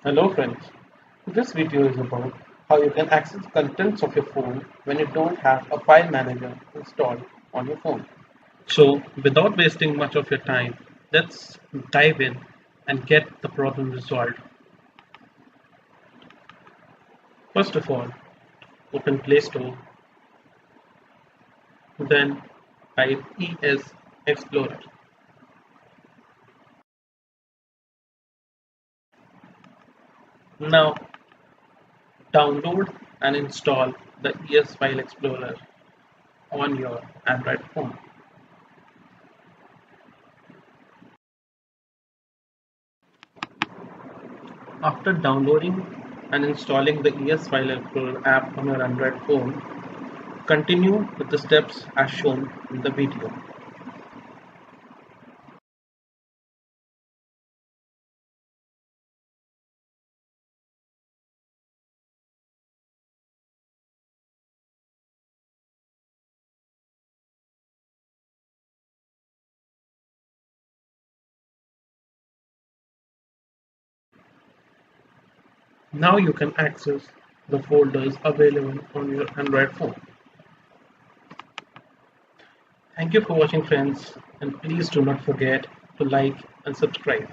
Hello friends, this video is about how you can access contents of your phone when you don't have a file manager installed on your phone. So without wasting much of your time, let's dive in and get the problem resolved. First of all, open Play Store, then type ES Explorer. Now download and install the ES File Explorer on your Android phone. After downloading and installing the ES File Explorer app on your Android phone, continue with the steps as shown in the video. Now you can access the folders available on your Android phone. Thank you for watching friends, and please do not forget to like and subscribe.